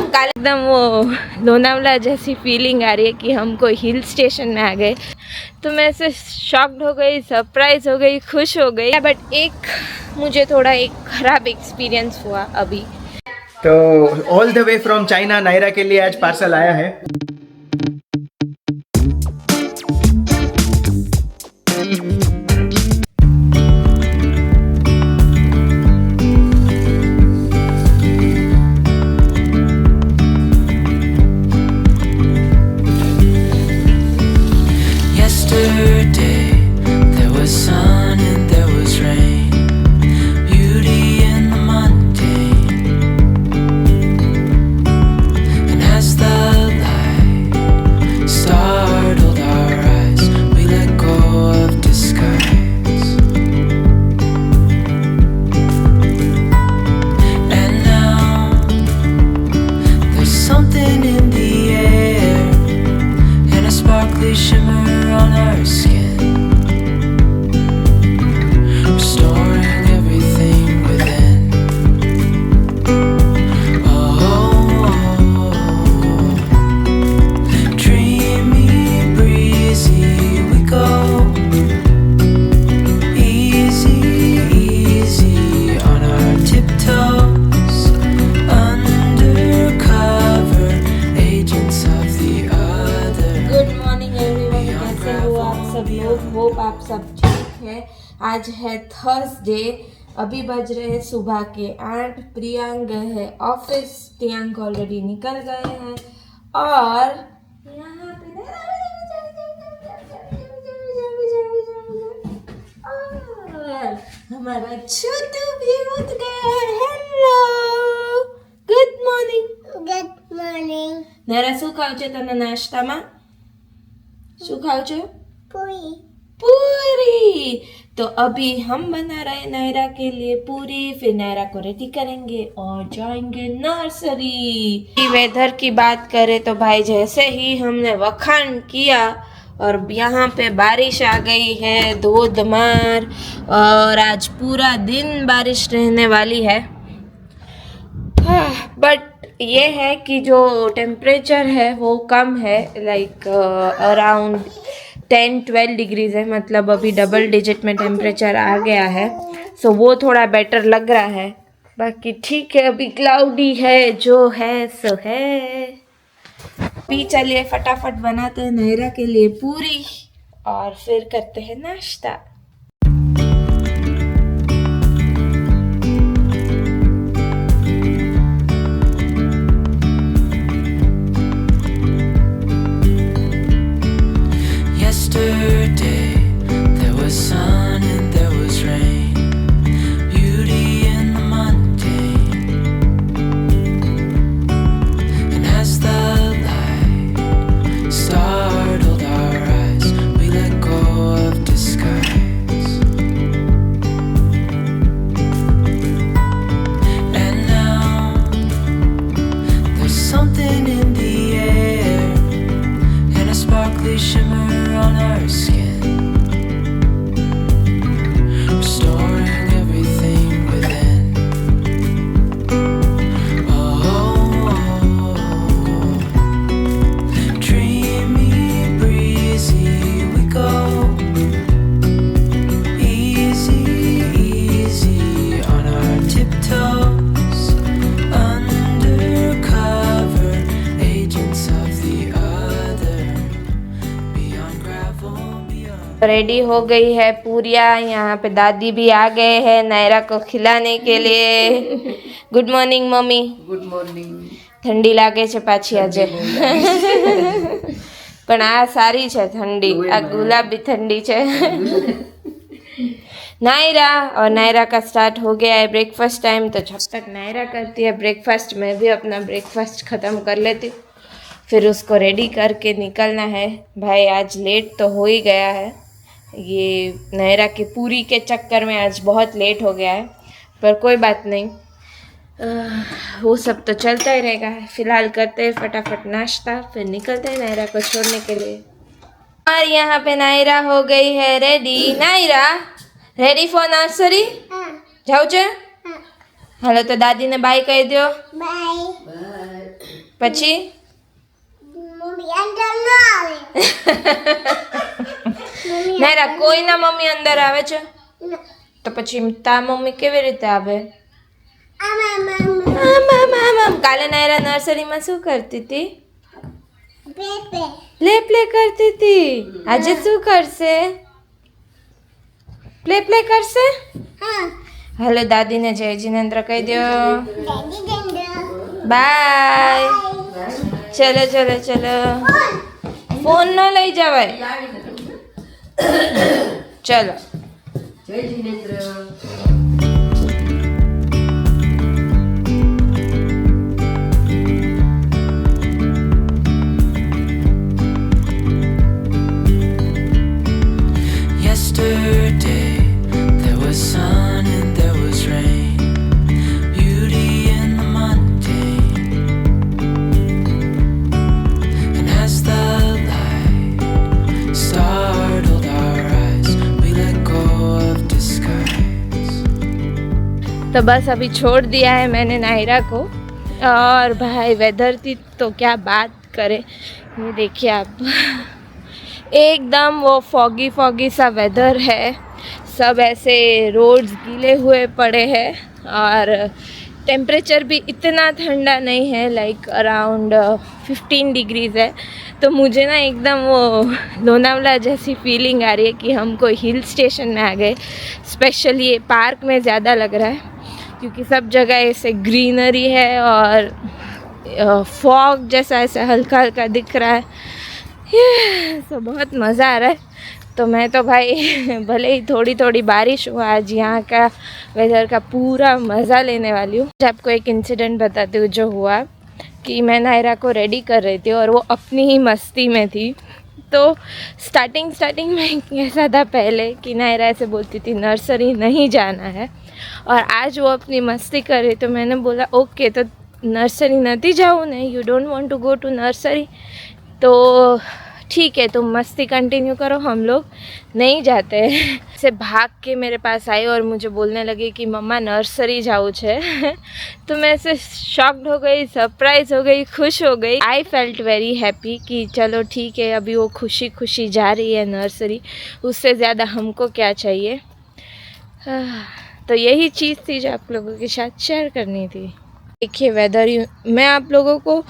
कल एकदम वो लोनावला जैसी फीलिंग आ रही है कि हम कोई हिल स्टेशन में आ गए। तो मैं ऐसे शॉक्ड हो गई, सरप्राइज हो गई, खुश हो गई। बट एक मुझे थोड़ा एक खराब एक्सपीरियंस हुआ अभी। तो all the way from China Naira के लिए आज पार्सल आया है। आप सब ठीक है। आज है थर्सडे, अभी बज रहे हैं सुबह के 8। प्रियांक गए हैं ऑफिस, प्रियांक ऑलरेडी निकल गए हैं और यहाँ पे हमारा छोटू भी उठ गया है। Hello, good morning. Good morning. Naira શું ખાવ છે તને નાસ્તામાં? શું ખાવ છો? पूरी। पूरी। तो अभी हम बना रहे हैं नायरा के लिए पूरी, फिर नायरा को रेडी करेंगे और जाएंगे नर्सरी। वेदर की बात करें तो भाई जैसे ही हमने वखान किया और यहाँ पे बारिश आ गई है धोधमार, और आज पूरा दिन बारिश रहने वाली है। बट ये है कि जो टेम्परेचर है वो कम है, लाइक अराउंड 10-12 डिग्रीज है, मतलब अभी डबल डिजिट में टेम्परेचर आ गया है। सो वो थोड़ा बेटर लग रहा है। बाकी ठीक है, अभी क्लाउडी है, जो है सो है। भी चलिए फटाफट बनाते हैं नायरा के लिए पूरी और फिर करते हैं नाश्ता। रेडी हो गई है पूरिया। यहाँ पे दादी भी आ गए हैं नायरा को खिलाने के लिए। Good morning mummy. Good morning. ठंडी लागे છે પાછી આજે, પણ આ સારી છે ठंडी, આ गुलाबी ठंडी છે। नायरा, और नायरा का स्टार्ट हो गया है ब्रेकफास्ट टाइम। तो जब तक नायरा करती है ब्रेकफास्ट, मैं भी अपना ब्रेकफास्ट ख़त्म कर लेती हूँ, फिर उसको रेडी करके निकलना है। भाई आज लेट तो हो ही गया है, ये नायरा की पूरी के चक्कर में आज बहुत लेट हो गया है, पर कोई बात नहीं, वो सब तो चलता ही रहेगा। फिलहाल करते हैं फटाफट नाश्ता, फिर निकलते हैं नायरा को छोड़ने के लिए। और यहाँ पे नायरा हो गई है ready. Naira ready for nursery? जाओ छे? હાલો તો દાદીને બાય કહી દો. Bye. પછી મમ્મી અંદર ન આવે. નાયરા કોઈના મમ્મી અંદર આવે છે તો પછી તા મમ્મી કેવી રીતે આવે? કાલે નાયરા નર્સરીમાં શું કરતી હતી? Pepe. પ્લે કરતી હતી. આજે શું કરશે? પ્લે કરશે? હા. હાલો દાદીને જય જીનેન્દ્ર કહી દો. Daddy gender. બાય. ચલો ચલો ચલો. ફોન ન લઈ જવાય. ચલો. જય Jinendra. Yesterday there was sun and there was rain, beauty in the mundane. And as the light startled our eyes, we let go of disguise. तो बस अभी छोड़ दिया है मैंने नायरा को, और भाई वेदर थी तो क्या बात करें. ये देखिए आप, एकदम वो फॉगी सा वेदर है. सब ऐसे रोड्स गीले हुए पड़े हैं और टेम्परेचर भी इतना ठंडा नहीं है, लाइक अराउंड 15 डिग्रीज है. तो मुझे ना एकदम वो लोनावला जैसी फीलिंग आ रही है कि हम कोई हिल स्टेशन में आ गए. स्पेशली ये पार्क में ज़्यादा लग रहा है क्योंकि सब जगह ऐसे ग्रीनरी है और फॉग जैसा ऐसा हल्का हल्का दिख रहा है. तो बहुत मज़ा आ रहा है. तो मैं तो भाई भले ही थोड़ी थोड़ी बारिश हुआ, आज यहाँ का वेदर का पूरा मज़ा लेने वाली हूँ. आपको एक इंसिडेंट बताती हूँ जो हुआ कि मैं नायरा को रेडी कर रही थी और वो अपनी ही मस्ती में थी. तो स्टार्टिंग में ऐसा था पहले कि नायरा ऐसे बोलती थी नर्सरी नहीं जाना है, और आज वो अपनी मस्ती कर रही. तो मैंने बोला ओके तो नर्सरी नहीं जाऊँ नहीं, you don't want to go to nursery, तो ठीक है तुम मस्ती कंटिन्यू करो, हम लोग नहीं जाते. से भाग के मेरे पास आई और मुझे बोलने लगी कि मम्मा नर्सरी जाऊँ छे. तो मैं ऐसे शॉक्ड हो गई, सरप्राइज हो गई, खुश हो गई. आई फेल्ट वेरी हैप्पी कि चलो ठीक है अभी वो खुशी खुशी जा रही है नर्सरी, उससे ज़्यादा हमको क्या चाहिए. तो यही चीज़ थी जो आप लोगों के साथ शेयर करनी थी. देखिए वेदर, मैं आप लोगों को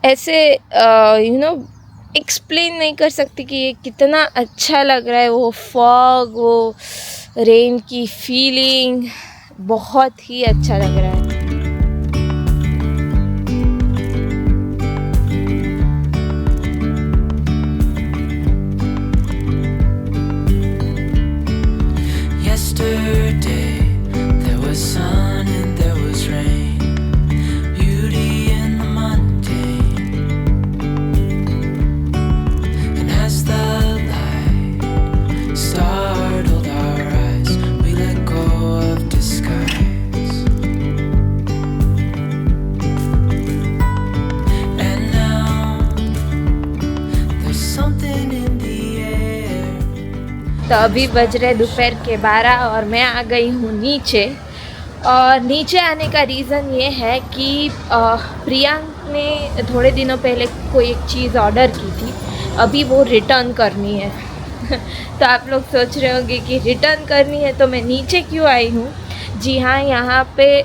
ऐसे एक्सप्लेन नहीं कर सकती कि ये कितना अच्छा लग रहा है. वो फॉग, वो रेन की फीलिंग बहुत ही अच्छा लग रहा है. Yesterday there was sun and there was rain, beauty in the mundane. And as the light startled our eyes, we let go of disguise. And now there's something in the air. तो अभी बज रहे दोपहर के 12 और मैं आ गई हूँ नीचे. और नीचे आने का रीज़न ये है कि प्रियांक ने थोड़े दिनों पहले कोई एक चीज़ ऑर्डर की थी, अभी वो रिटर्न करनी है. तो आप लोग सोच रहे होंगे कि रिटर्न करनी है तो मैं नीचे क्यों आई हूँ. जी हाँ, यहाँ पे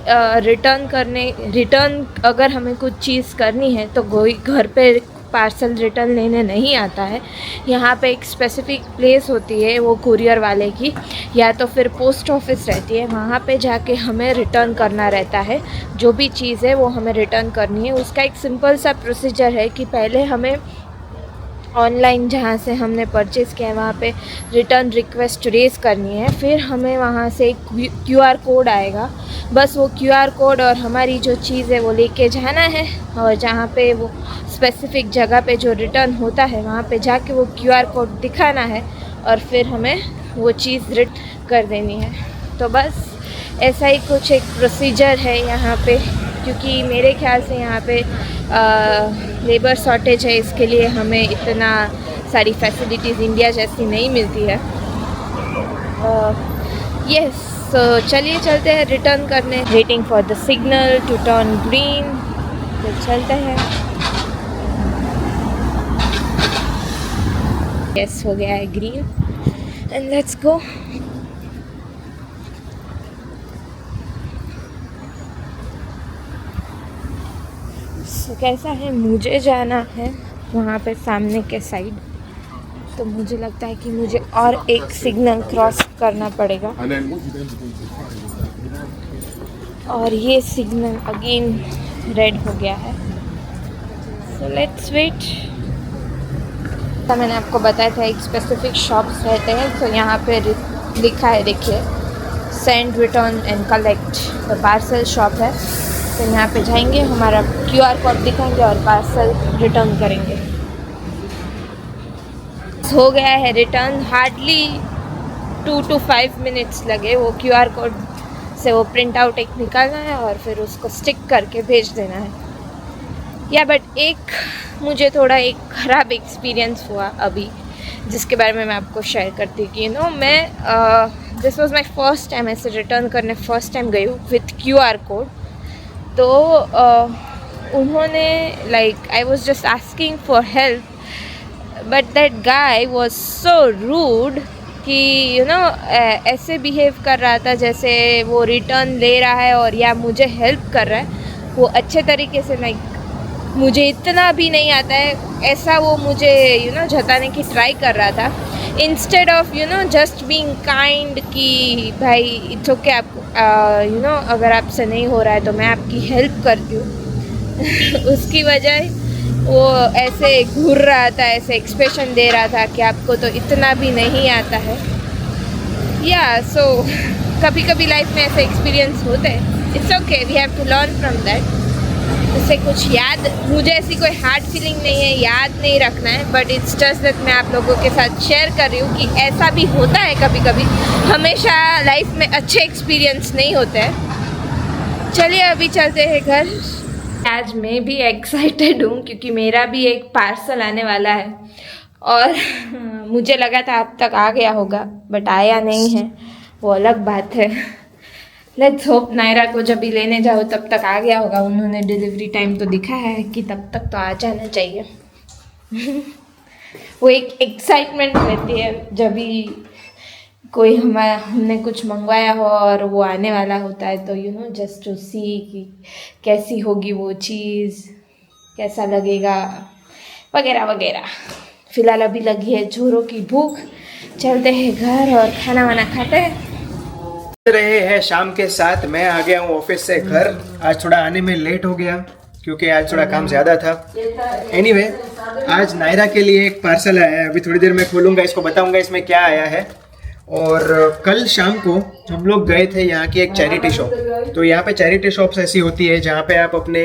रिटर्न अगर हमें कुछ चीज़ करनी है तो कोई घर पे पार्सल रिटर्न लेने नहीं आता है. यहाँ पे एक स्पेसिफिक प्लेस होती है वो कुरियर वाले की, या तो फिर पोस्ट ऑफिस रहती है, वहाँ पे जाके हमें रिटर्न करना रहता है. जो भी चीज़ है वो हमें रिटर्न करनी है. उसका एक सिंपल सा प्रोसीजर है कि पहले हमें ऑनलाइन जहाँ से हमने परचेज़ किया है वहाँ पे रिटर्न रिक्वेस्ट रेज़ करनी है. फिर हमें वहाँ से एक QR कोड आएगा, बस वो QR कोड और हमारी जो चीज़ है वो लेके जाना है, और जहाँ पे वो स्पेसिफिक जगह पे जो रिटर्न होता है वहाँ पे जाके वो QR कोड दिखाना है और फिर हमें वो चीज़ रिटर्न कर देनी है. तो बस ऐसा ही कुछ एक प्रोसीजर है यहाँ पे, क्योंकि मेरे ख्याल से यहाँ पे लेबर शॉर्टेज है, इसके लिए हमें इतना सारी फैसिलिटीज़ इंडिया जैसी नहीं मिलती है. यस सो चलिए चलते हैं रिटर्न करने. Waiting for the signal to turn green. तो चलते हैं. यस, हो गया है ग्रीन एंड लेट्स गो. कैसा है, मुझे जाना है वहाँ पे सामने के साइड. तो मुझे लगता है कि मुझे और एक सिग्नल क्रॉस करना पड़ेगा और ये सिग्नल अगेन रेड हो गया है. So let's wait. तो मैंने आपको बताया था एक स्पेसिफिक शॉप्स रहते हैं. तो यहाँ पे लिखा है, देखिए, सेंड, रिटर्न एंड कलेक्ट. तो पार्सल शॉप है. तो यहाँ पे जाएंगे, हमारा QR कोड दिखाएंगे और पार्सल रिटर्न करेंगे. हो गया है रिटर्न. हार्डली 2 to 5 मिनट्स लगे. वो QR कोड से वो प्रिंट आउट एक निकालना है और फिर उसको स्टिक करके भेज देना है. या बट एक मुझे थोड़ा एक ख़राब एक्सपीरियंस हुआ अभी, जिसके बारे में मैं आपको शेयर करती हूँ कि मैं this was my first time ऐसे रिटर्न करने फर्स्ट टाइम गई हूँ विथ QR कोड. तो उन्होंने like I was just asking for help, but that guy was so rude कि ऐसे बिहेव कर रहा था जैसे वो रिटर्न ले रहा है और या मुझे हेल्प कर रहा है. वो अच्छे तरीके से लाइक मुझे इतना भी नहीं आता है ऐसा वो मुझे जताने की ट्राई कर रहा था. Instead of just being kind कि भाई इट्स ओके, आप अगर आपसे नहीं हो रहा है तो मैं आपकी हेल्प करती हूँ. उसकी वजह वो ऐसे घूर रहा था, ऐसे एक्सप्रेशन दे रहा था कि आपको तो इतना भी नहीं आता है. या सो कभी कभी लाइफ में ऐसे एक्सपीरियंस होते हैं. It's okay, we have to learn from that. उससे कुछ याद, मुझे ऐसी कोई हार्ड फीलिंग नहीं है, याद नहीं रखना है. बट इट्स जस्ट दैट मैं आप लोगों के साथ शेयर कर रही हूँ कि ऐसा भी होता है कभी कभी. हमेशा लाइफ में अच्छे एक्सपीरियंस नहीं होते हैं. चलिए अभी चलते हैं घर. आज मैं भी एक्साइटेड हूँ क्योंकि मेरा भी एक पार्सल आने वाला है और मुझे लगा था अब तक आ गया होगा, बट आया नहीं है, वो अलग बात है. लेट्स होप नायरा को जब भी लेने जाओ तब तक आ गया होगा. उन्होंने डिलीवरी टाइम तो दिखाया है कि तब तक तो आ जाना चाहिए. वो एक एक्साइटमेंट रहती है जब भी कोई हमने कुछ मंगवाया हो और वो आने वाला होता है. तो जस्ट टू सी कि कैसी होगी वो चीज़, कैसा लगेगा वगैरह वगैरह. फ़िलहाल अभी लगी है जोरों की भूख. चलते हैं घर और खाना वाना खाते हैं. रहे हैं शाम के 7. मैं आ गया हूँ ऑफिस से घर. आज थोड़ा आने में लेट हो गया क्योंकि आज थोड़ा काम ज़्यादा था. एनीवे, आज नायरा के लिए एक पार्सल आया है. अभी थोड़ी देर में खोलूँगा, इसको बताऊँगा इसमें क्या आया है. और कल शाम को हम लोग गए थे यहाँ की एक चैरिटी शॉप. तो यहाँ पे चैरिटी शॉप्स ऐसी होती है जहाँ पे आप अपने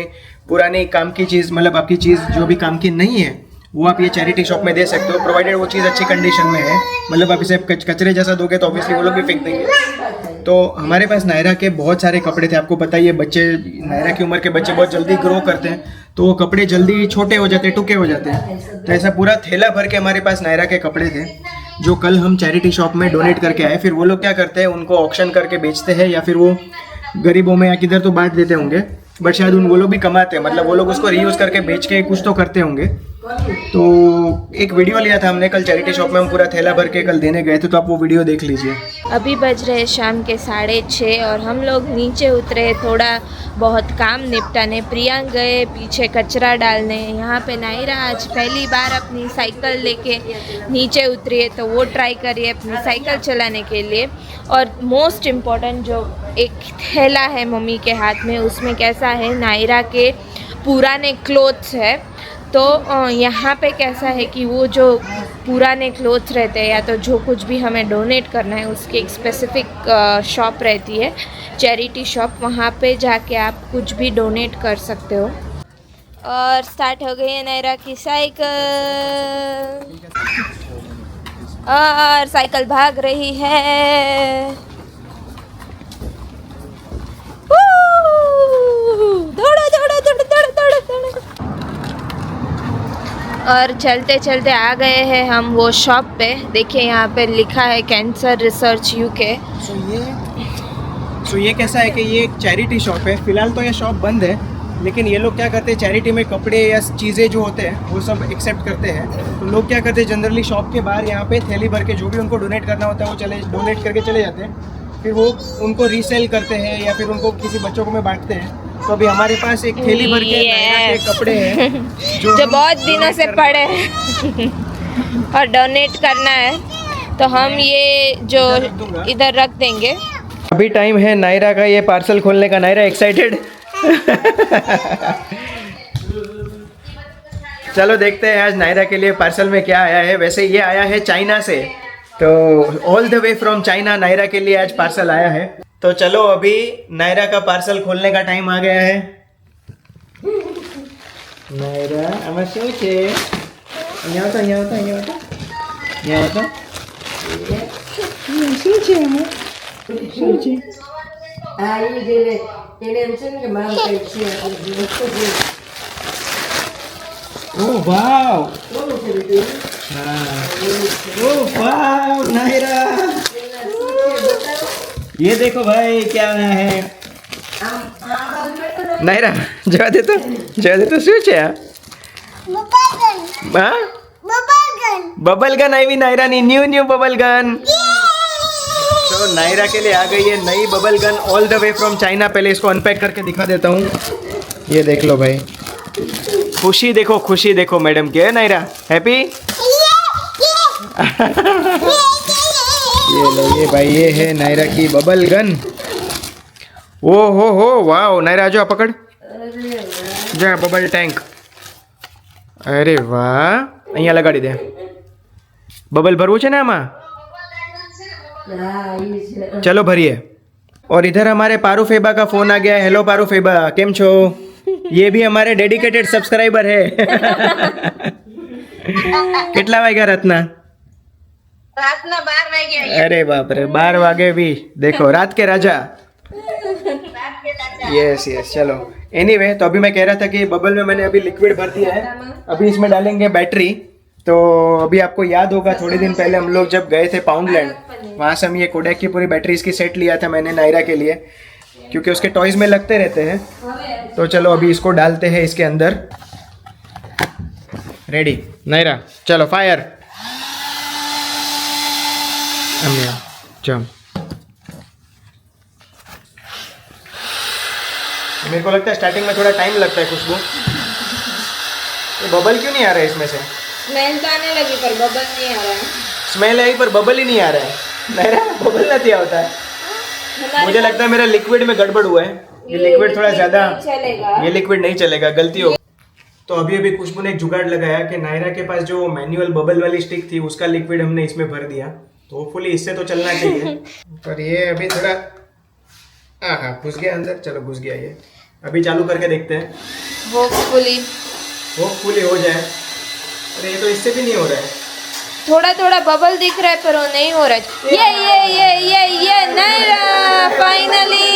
पुराने काम की चीज़, मतलब आपकी चीज़ जो भी काम की नहीं है वो आप ये चैरिटी शॉप में दे सकते हो, प्रोवाइडेड वो चीज़ अच्छी कंडीशन में है. मतलब आप इसे कचरे जैसा दोगे तो ऑब्वियसली वो लोग भी फेंक देंगे. तो हमारे पास नायरा के बहुत सारे कपड़े थे. आपको पता ही है, बच्चे, नायरा की उम्र के बच्चे बहुत जल्दी ग्रो करते हैं तो वो कपड़े जल्दी छोटे हो जाते हैं, टुके हो जाते हैं. तो ऐसा पूरा थैला भर के हमारे पास नायरा के कपड़े थे जो कल हम चैरिटी शॉप में डोनेट करके आए. फिर वो लोग क्या करते हैं, उनको ऑक्शन करके बेचते हैं या फिर वो गरीबों में या किधर तो बांट देते होंगे. बट शायद वो लोग भी कमाते हैं, मतलब वो लोग उसको रीयूज़ करके बेच के कुछ तो करते होंगे. तो एक वीडियो लिया था हमने कल चैरिटी शॉप में, हम पूरा थैला भर के कल देने गए थे. तो आप वो वीडियो देख लीजिए. अभी बज रहे शाम के 6:30 और हम लोग नीचे उतरे थोड़ा बहुत काम निपटाने. प्रियांक गए पीछे कचरा डालने. यहाँ पे नायरा आज पहली बार अपनी साइकिल लेके नीचे उतरी है तो वो ट्राई करिए अपनी साइकिल चलाने के लिए. और मोस्ट इम्पॉर्टेंट जो एक थैला है मम्मी के हाथ में, उसमें कैसा है, नायरा के पुराने क्लोथ्स है. तो यहाँ पे कैसा है कि वो जो पुराने क्लोथ्स रहते हैं या तो जो कुछ भी हमें डोनेट करना है उसकी एक स्पेसिफिक शॉप रहती है, चैरिटी शॉप. वहाँ पे जाके आप कुछ भी डोनेट कर सकते हो. और स्टार्ट हो गई है नायरा की साइकिल और साइकिल भाग रही है. दौड़ो दौड़ो दौड़ो दौड़ो दौड़ो दौड़ो. और चलते चलते आ गए हैं हम वो शॉप पे. देखिए यहाँ पे लिखा है कैंसर रिसर्च UK. तो ये कैसा है कि ये एक चैरिटी शॉप है। फिलहाल तो ये शॉप बंद है, लेकिन ये लोग क्या करते हैं, चैरिटी में कपड़े या चीज़ें जो होते हैं वो सब एक्सेप्ट करते हैं। तो लोग क्या करते हैं, जनरली शॉप के बाहर यहाँ पे थैली भर के जो भी उनको डोनेट करना होता है वो डोनेट करके चले जाते हैं। फिर वो उनको रीसेल करते हैं या फिर उनको किसी बच्चों को में बांटते हैं। तो अभी हमारे पास एक थैली भर के नायरा के कपड़े हैं जो हम बहुत दिनों से donate पड़े हैं और डोनेट करना है, तो हम ये जो इधर रख दूंगा। इधर रख देंगे। अभी टाइम है नायरा का ये पार्सल खोलने का। नायरा एक्साइटेड? चलो देखते हैं आज नायरा के लिए पार्सल में क्या आया है। वैसे ये आया है चाइना से, तो all the way from China Naira के लिए आज पार्सल आया है। तो चलो अभी नायरा का पार्सल खोलने का टाइम आ गया है। नायरा आमा શું છે? અહીંયા આવતા અહીંયા આવતા અહીંયા આવતા અહીંયા આવતા શું છે આમાં? શું છે? આ ઈ જેને એને એમ છે ને કે મારું કંઈક છે એટલે વસ્તુ છે. ओह वाव! કોનું છે બેટી? हाँ। ओह वाव नायरा, ये देखो भाई क्या आया है। नायरा जवा दे तो શું છે આ? Bubblegum. હા Bubblegum. बबल गन आई हुई नायरा ने, न्यू बबल गन। तो नायरा के लिए आ गई है नई bubble gun all the way from China. पहले इसको अनपैक करके दिखा देता हूँ। ये देख लो भाई, खुशी देखो मैडम की है नायरा। हैप्पी? ये लो, ये भाई ये है नायरा की बबल गन। ओ हो वाह नायरा जो पकड़ जा बबल टैंक। अरे वाह, અહીંયા લગાડી દે। बबल भरવું છે ને આમાં? હા ઈ છે. चलो भरिए। और इधर हमारे पारू फेबा का फोन आ गया है। हेलो पारू फेबा, केम छो? ये भी हमारे डेडिकेटेड सब्सक्राइबर है। કેટલા વાગ્યા રાતના? રાતના 12 વાગ્યા. अरे बाप रे, 12 वागे भी देखो, रात के राजा। यस चलो। एनीवे, तो अभी मैं कह रहा था कि बबल में मैंने अभी लिक्विड भर दिया है। अभी इसमें डालेंगे बैटरी। तो अभी आपको याद होगा थोड़े दिन पहले हम लोग जब गए थे पाउंडलैंड, वहाँ से हम ये कोडैक की पूरी बैटरी इसकी सेट लिया था मैंने नायरा के लिए, क्योंकि उसके टॉयज में लगते रहते हैं। तो चलो अभी इसको डालते हैं इसके अंदर। रेडी नायरा, चलो फायर। जम। मेरे को लगता है स्टार्टिंग में थोड़ा टाइम लगता है खुशबू। ये बबल क्यों नहीं आ रहा है इसमें से? स्मेल तो आने लगी पर बबल नहीं आ रहा है। स्मेल आई पर बबल ही नहीं आ रहा है। मेरा बबल नहीं आता है। मुझे लगता है मेरा लिक्विड में गड़बड़ हुआ है। ये लिक्विड थोड़ा ज़्यादा, चलेगा, ये लिक्विड नहीं चलेगा, गलती हो। तो अभी खुशबू ने एक जुगाड़ लगाया कि नायरा के पास जो मैनुअल बबल वाली स्टिक थी उसका लिक्विड हमने इसमें भर दिया। तो होपफुली इससे तो चलना चाहिए। पर ये अभी थोड़ा हाँ घुस गया अंदर। चलो घुस गया ये। अभी चालू करके देखते हैं, होपफुली हो जाए। अरे ये तो इससे भी नहीं हो रहा है। थोड़ा बबल दिख रहा है पर वो नहीं हो रहा है। ये नायरा फाइनली।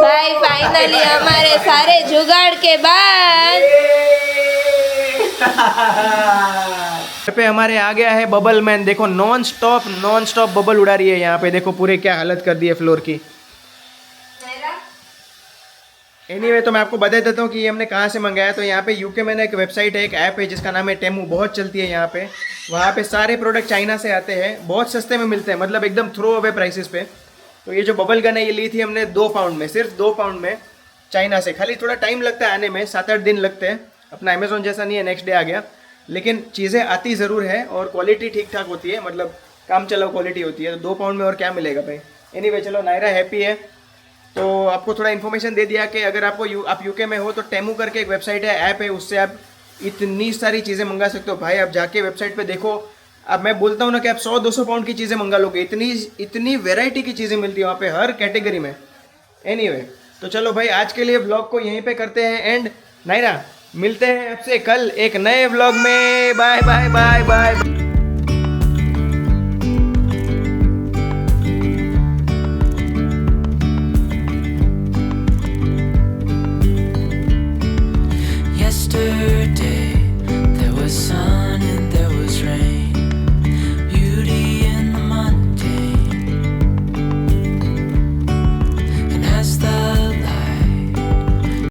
भाई फाइनली हमारे सारे जुगाड़ के बाद पे हमारे आ गया है बबल मैन। देखो नॉन स्टॉप बबल उड़ा रही है यहाँ पे। देखो पूरे क्या हालत कर दी है फ्लोर की। एनीवे, तो मैं आपको बता देता हूँ कि ये हमने कहाँ से मंगाया। तो यहाँ पे यूके में ना एक वेबसाइट है, एक ऐप है जिसका नाम है टेमू, बहुत चलती है यहाँ पे। वहाँ पे सारे प्रोडक्ट चाइना से आते हैं, बहुत सस्ते में मिलते हैं, मतलब एकदम थ्रो अवे प्राइसेस पे। तो ये जो बबल गन है ये ली थी हमने 2 पाउंड में, सिर्फ 2 पाउंड में चाइना से। खाली थोड़ा टाइम लगता है आने में, 7-8 दिन लगते हैं। अपना अमेजोन जैसा नहीं है नेक्स्ट डे आ गया, लेकिन चीज़ें आती ज़रूर है और क्वालिटी ठीक ठाक होती है, मतलब काम चलाओ क्वालिटी होती है। तो 2 पाउंड में और क्या मिलेगा भाई। एनीवे, चलो नायरा हैप्पी है। तो आपको थोड़ा इन्फॉर्मेशन दे दिया कि अगर आप यूके में हो तो टेमू करके एक वेबसाइट है, ऐप है, उससे आप इतनी सारी चीज़ें मंगा सकते हो भाई। आप जाके वेबसाइट पे देखो। अब मैं बोलता हूँ ना कि आप 100-200 पाउंड की चीज़ें मंगा लोगे, इतनी वैरायटी की चीज़ें मिलती है वहाँ पे हर कैटेगरी में। एनीवे, तो चलो भाई आज के लिए व्लॉग को यहीं पे करते हैं एंड। नायरा, मिलते हैं आपसे कल एक नए व्लॉग में। Bye bye bye bye.